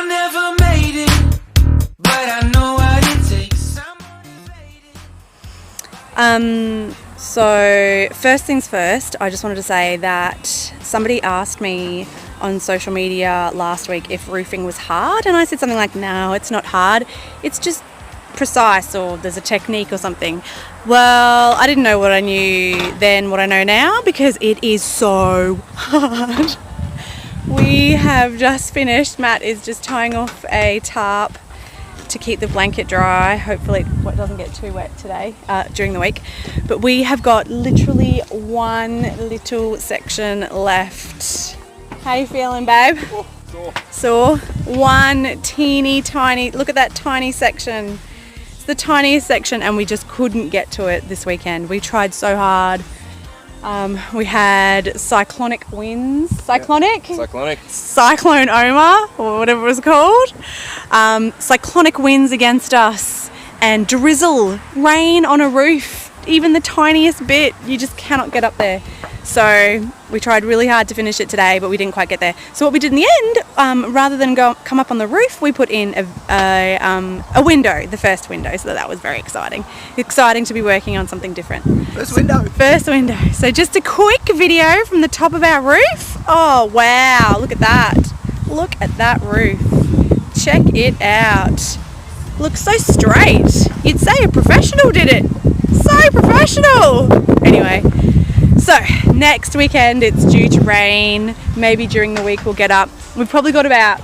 I never made it, but I know what it takes. So first things first, I just wanted to say that somebody asked me on social media last week if roofing was hard, and I said something like, no, it's not hard, it's just precise, or there's a technique or something. Well, I didn't know what I knew then, what I know now, because it is so hard. We have just finished. Matt is just tying off a tarp to keep the blanket dry. Hopefully it doesn't get too wet today, during the week. But we have got literally one little section left. How you feeling, babe? Sore. One teeny tiny, look at that tiny section. It's the tiniest section, and we just couldn't get to it this weekend. We tried so hard. We had cyclonic winds. Cyclonic? Cyclonic. Cyclone Omar, or whatever it was called. Cyclonic winds against us, and drizzle, rain on a roof, even the tiniest bit. You just cannot get up there. So we tried really hard to finish it today, but we didn't quite get there. So what we did in the end, rather than come up on the roof, we put in a window, the first window. So that was very exciting. Exciting to be working on something different. First window. First window. So just a quick video from the top of our roof. Oh wow, look at that. Look at that roof. Check it out. Looks so straight. You'd say a professional did it. So professional. Anyway. So next weekend it's due to rain. Maybe during the week we'll get up. We've probably got about,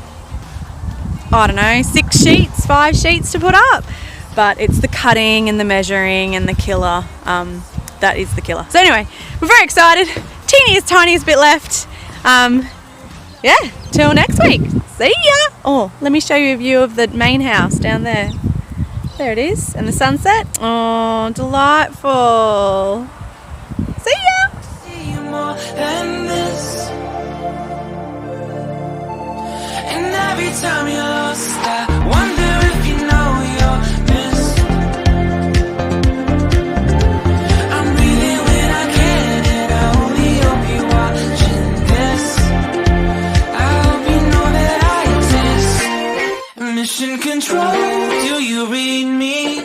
I don't know, 5 sheets to put up. But it's the cutting and the measuring and the killer. That is the killer. So anyway, we're very excited. Tiniest bit left. Yeah, till next week. See ya. Oh, let me show you a view of the main house down there. There it is. And the sunset. Oh, delightful. See ya. More than this. And every time you're lost, I wonder if you know you're missed. I'm breathing when I can, and I only hope you're watching this. I hope you know that I exist. Mission control, do you read me?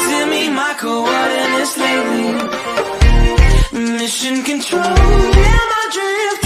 Send me my coordinates lately. Mission control, am I drifting?